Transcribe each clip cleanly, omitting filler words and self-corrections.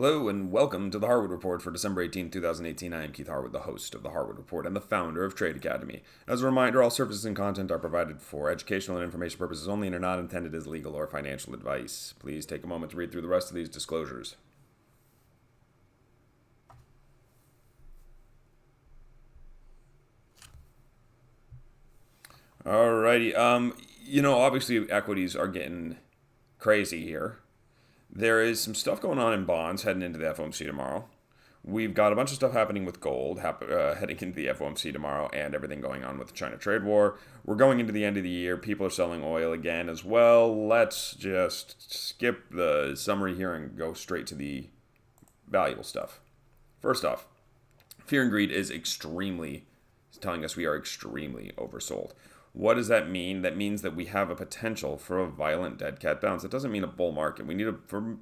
Hello and welcome to the Harwood Report for December 18, 2018. I am Keith Harwood, the host of the Harwood Report and the founder of Trade Academy. As a reminder, all services and content are provided for educational and information purposes only and are not intended as legal or financial advice. Please take a moment to read through the rest of these disclosures. Alrighty, obviously equities are getting crazy here. There is some stuff going on in bonds heading into the FOMC tomorrow. We've got a bunch of stuff happening with gold heading into the FOMC tomorrow and everything going on with the China trade war. We're going into the end of the year. People are selling oil again as well. Let's just skip the summary here and go straight to the valuable stuff. First off, fear and greed is telling us we are extremely oversold. What does that mean? That means that we have a potential for a violent dead cat bounce. It doesn't mean a bull market. We need from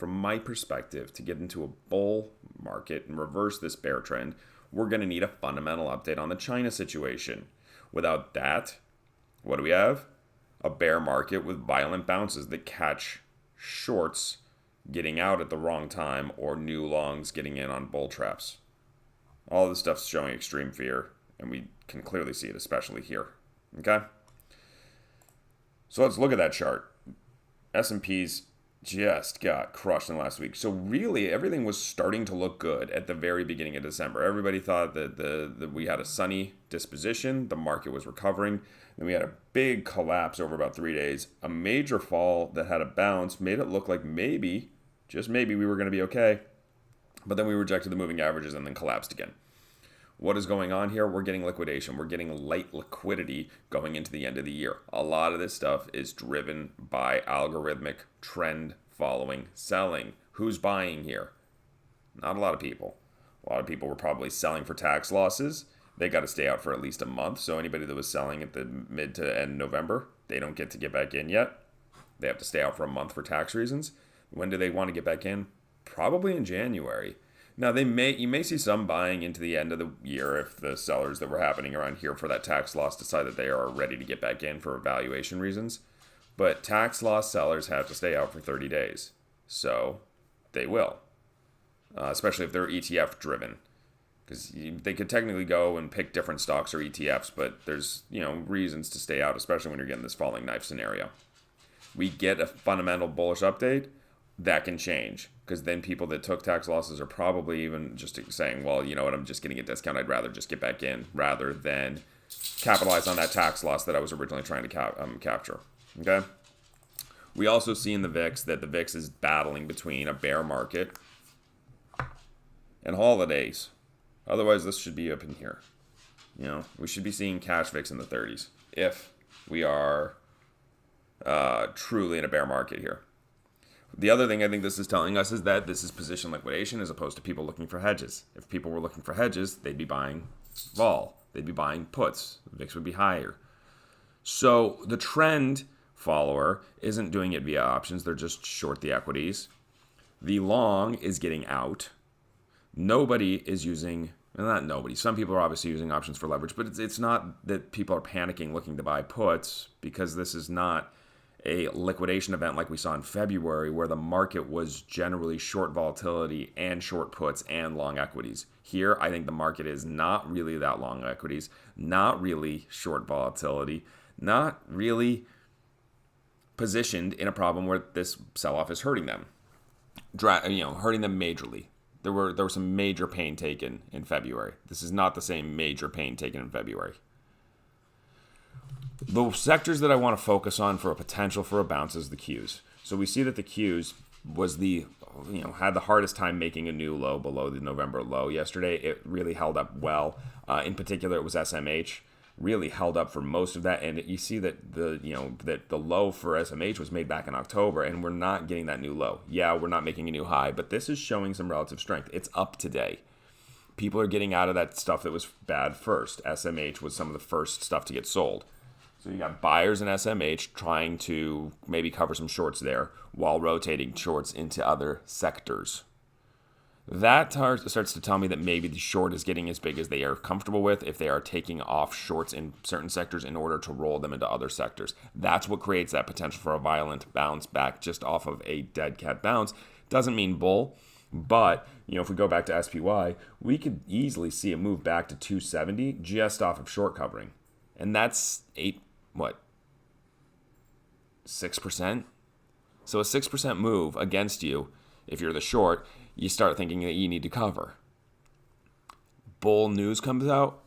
my perspective, to get into a bull market and reverse this bear trend, we're going to need a fundamental update on the China situation. Without that, what do we have? A bear market with violent bounces that catch shorts getting out at the wrong time or new longs getting in on bull traps. All this stuff's showing extreme fear, and we can clearly see it, especially here. Okay? So let's look at that chart. S&P's just got crushed in the last week. So really, everything was starting to look good at the very beginning of December. Everybody thought that we had a sunny disposition. The market was recovering. Then we had a big collapse over about 3 days. A major fall that had a bounce made it look like maybe, just maybe, we were going to be okay. But then we rejected the moving averages and then collapsed again. What is going on here? We're getting liquidation. We're getting light liquidity going into the end of the year. A lot of this stuff is driven by algorithmic trend following selling. Who's buying here? Not a lot of people. A lot of people were probably selling for tax losses. They got to stay out for at least a month. So anybody that was selling at the mid to end November, they don't get to get back in yet. They have to stay out for a month for tax reasons. When do they want to get back in? Probably in January. Now, you may see some buying into the end of the year if the sellers that were happening around here for that tax loss decide that they are ready to get back in for valuation reasons. But tax loss sellers have to stay out for 30 days. So they will, especially if they're ETF driven. Because they could technically go and pick different stocks or ETFs, but there's reasons to stay out, especially when you're getting this falling knife scenario. We get a fundamental bullish update. That can change, because then people that took tax losses are probably even just saying, well, you know what, I'm just getting a discount. I'd rather just get back in rather than capitalize on that tax loss that I was originally trying to capture. Okay. We also see in the VIX that the VIX is battling between a bear market and holidays. Otherwise, this should be up in here. We should be seeing cash VIX in the 30s if we are truly in a bear market here. The other thing I think this is telling us is that this is position liquidation as opposed to people looking for hedges. If people were looking for hedges, they'd be buying vol. They'd be buying puts. The VIX would be higher. So the trend follower isn't doing it via options. They're just short the equities. The long is getting out. Nobody is using, well, not nobody. Some people are obviously using options for leverage, but it's not that people are panicking looking to buy puts, because this is not a liquidation event like we saw in February, where the market was generally short volatility and short puts and long equities. Here, I think the market is not really that long equities, not really short volatility, not really positioned in a problem where this sell-off is hurting them, hurting them majorly. There were some major pain taken in February. This is not the same major pain taken in February. The sectors that I want to focus on for a potential for a bounce is the Qs. So we see that the Qs was had the hardest time making a new low below the November low yesterday. It really held up well. In particular, it was SMH. Really held up for most of that, and you see that the low for SMH was made back in October, and we're not getting that new low. Yeah, we're not making a new high, but this is showing some relative strength. It's up today. People are getting out of that stuff that was bad first. SMH was some of the first stuff to get sold. So you got buyers in SMH trying to maybe cover some shorts there while rotating shorts into other sectors. That starts to tell me that maybe the short is getting as big as they are comfortable with if they are taking off shorts in certain sectors in order to roll them into other sectors. That's what creates that potential for a violent bounce back just off of a dead cat bounce Doesn't mean bull, but if we go back to SPY, we could easily see a move back to 270 just off of short covering. And that's 6%? So a 6% move against you, if you're the short, you start thinking that you need to cover. Bull news comes out,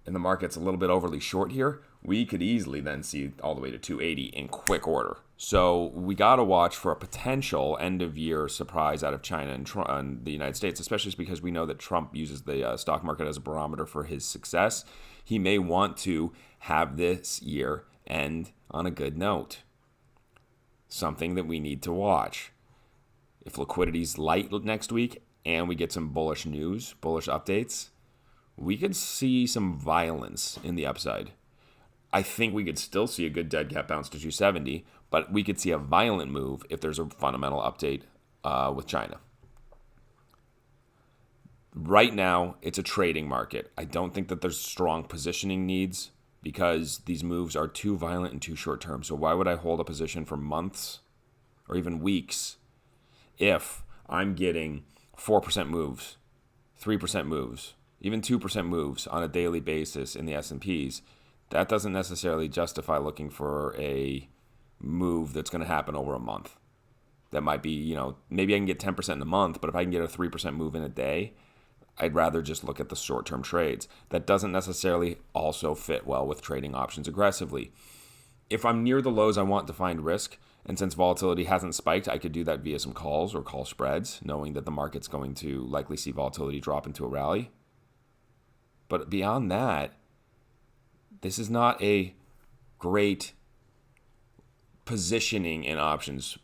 and the market's a little bit overly short here, we could easily then see all the way to 280 in quick order. So we got to watch for a potential end-of-year surprise out of China and the United States, especially because we know that Trump uses the stock market as a barometer for his success. He may want to have this year end on a good note. Something that we need to watch. If liquidity's light next week and we get some bullish news, bullish updates, we could see some violence in the upside. I think we could still see a good dead cat bounce to 270, but we could see a violent move if there's a fundamental update with China. Right now, it's a trading market. I don't think that there's strong positioning needs because these moves are too violent and too short term. So why would I hold a position for months or even weeks if I'm getting 4% moves, 3% moves, even 2% moves on a daily basis in the S&Ps? That doesn't necessarily justify looking for a move that's going to happen over a month. That might be, maybe I can get 10% in a month, but if I can get a 3% move in a day, I'd rather just look at the short-term trades. That doesn't necessarily also fit well with trading options aggressively. If I'm near the lows, I want to find risk. And since volatility hasn't spiked, I could do that via some calls or call spreads, knowing that the market's going to likely see volatility drop into a rally. But beyond that, this is not a great positioning in options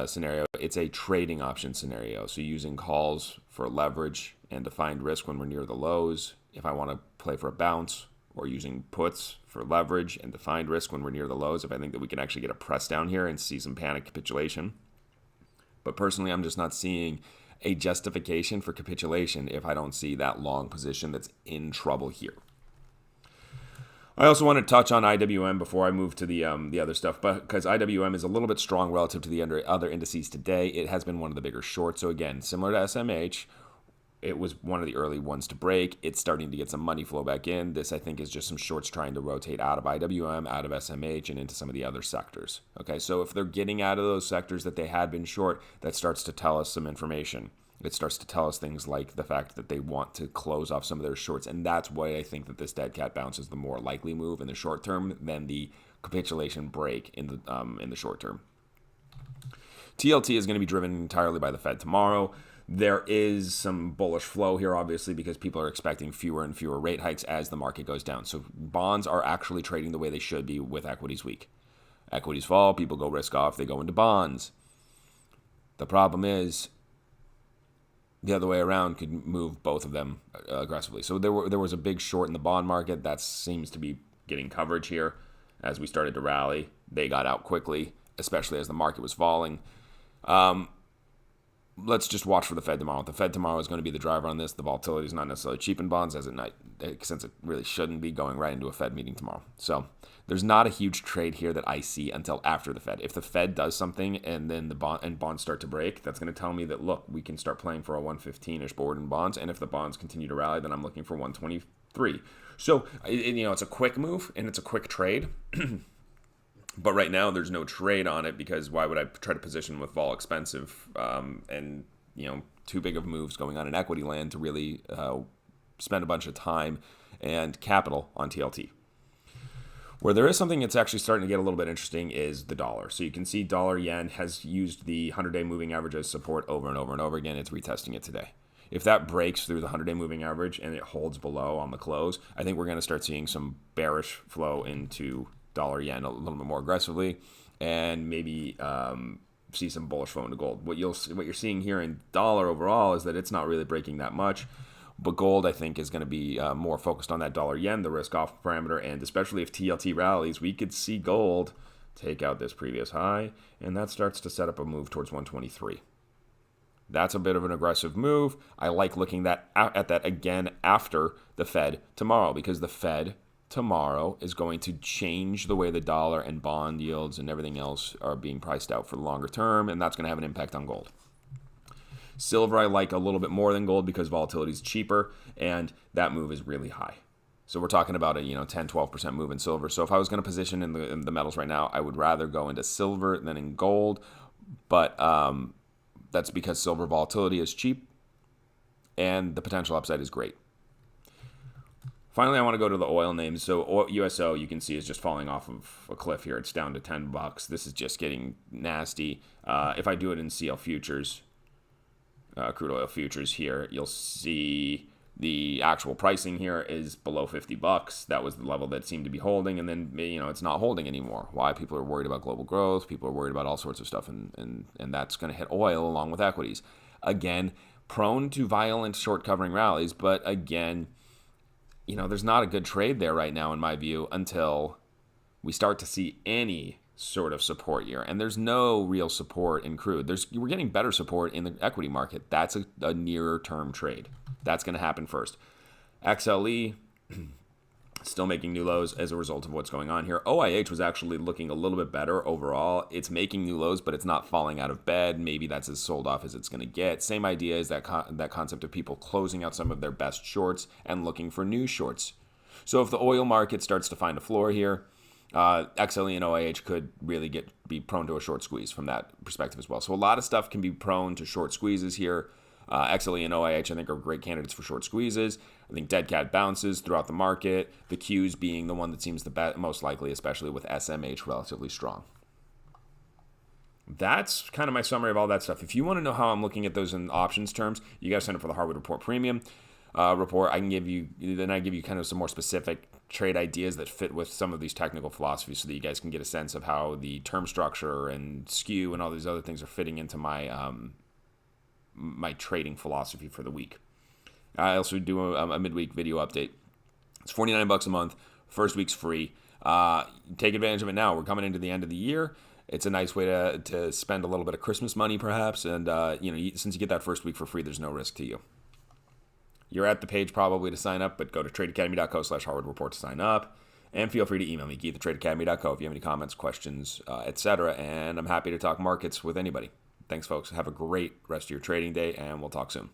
scenario. It's a trading option scenario. So using calls for leverage and to find risk when we're near the lows, if I want to play for a bounce, or using puts for leverage and to find risk when we're near the lows, if I think that we can actually get a press down here and see some panic capitulation. But personally, I'm just not seeing a justification for capitulation if I don't see that long position that's in trouble here. I also want to touch on IWM before I move to the other stuff, but because IWM is a little bit strong relative to the other indices today, it has been one of the bigger shorts. So again, similar to SMH, it was one of the early ones to break. It's starting to get some money flow back in. This, I think, is just some shorts trying to rotate out of IWM, out of SMH, and into some of the other sectors. Okay, so if they're getting out of those sectors that they had been short, that starts to tell us some information. It starts to tell us things like the fact that they want to close off some of their shorts, and that's why I think that this dead cat bounce is the more likely move in the short term than the capitulation break in the short term. TLT is going to be driven entirely by the Fed tomorrow. There is some bullish flow here, obviously, because people are expecting fewer and fewer rate hikes as the market goes down. So bonds are actually trading the way they should be with equities weak. Equities fall, people go risk off, they go into bonds. The problem is the other way around could move both of them aggressively. So there was a big short in the bond market. That seems to be getting coverage here. As we started to rally, they got out quickly, especially as the market was falling. Let's just watch for the Fed tomorrow. The Fed tomorrow is going to be the driver on this. The volatility is not necessarily cheap in bonds, since it really shouldn't be going right into a Fed meeting tomorrow. So there's not a huge trade here that I see until after the Fed. If the Fed does something and then bonds start to break, that's going to tell me that, look, we can start playing for a 115-ish board in bonds. And if the bonds continue to rally, then I'm looking for 123. So, it's a quick move and it's a quick trade. But right now, there's no trade on it because why would I try to position with vol expensive and too big of moves going on in equity land to really spend a bunch of time and capital on TLT. Where there is something that's actually starting to get a little bit interesting is the dollar. So you can see dollar yen has used the 100-day moving average as support over and over and over again. It's retesting it today. If that breaks through the 100-day moving average and it holds below on the close, I think we're going to start seeing some bearish flow into dollar yen a little bit more aggressively, and maybe see some bullish flow into gold. What you're seeing here in dollar overall is that it's not really breaking that much, but gold I think is going to be more focused on that dollar yen, the risk off parameter, and especially if TLT rallies, we could see gold take out this previous high, and that starts to set up a move towards 123. That's a bit of an aggressive move. I like looking at that again after the Fed tomorrow, because the Fed tomorrow is going to change the way the dollar and bond yields and everything else are being priced out for the longer term, and that's going to have an impact on gold. Silver I like a little bit more than gold because volatility is cheaper, and that move is really high. So we're talking about a 10-12% move in silver. So if I was going to position in the metals right now, I would rather go into silver than in gold. But that's because silver volatility is cheap and the potential upside is great. Finally, I want to go to the oil names. So USO, you can see, is just falling off of a cliff here. It's down to $10. This is just getting nasty. If I do it in CL futures, crude oil futures here, you'll see the actual pricing here is below $50. That was the level that seemed to be holding, and then it's not holding anymore. Why? People are worried about global growth. People are worried about all sorts of stuff, and that's going to hit oil along with equities. Again, prone to violent short covering rallies, but again, there's not a good trade there right now in my view until we start to see any sort of support here. And there's no real support in crude. We're getting better support in the equity market. That's a nearer term trade. That's going to happen first. XLE still making new lows as a result of what's going on here. OIH was actually looking a little bit better overall. It's making new lows, but it's not falling out of bed. Maybe that's as sold off as it's going to get. Same idea as that concept of people closing out some of their best shorts and looking for new shorts. So if the oil market starts to find a floor here, XLE and OIH could really be prone to a short squeeze from that perspective as well. So a lot of stuff can be prone to short squeezes here. XLE and OIH, I think, are great candidates for short squeezes. I think dead cat bounces throughout the market, the Qs being the one that seems the most likely, especially with SMH relatively strong. That's kind of my summary of all that stuff. If you want to know how I'm looking at those in options terms, you guys sign up for the Harwood Report Premium report. I give you kind of some more specific trade ideas that fit with some of these technical philosophies so that you guys can get a sense of how the term structure and skew and all these other things are fitting into my trading philosophy for the week. I also do a midweek video update. It's $49 a month. First week's free. Take advantage of it now. We're coming into the end of the year. It's a nice way to spend a little bit of Christmas money, perhaps. And since you get that first week for free, there's no risk to you. You're at the page probably to sign up, but go to tradeacademy.co/Harwood Report to sign up. And feel free to email me, keith@tradeacademy.co, if you have any comments, questions, etc. And I'm happy to talk markets with anybody. Thanks, folks. Have a great rest of your trading day, and we'll talk soon.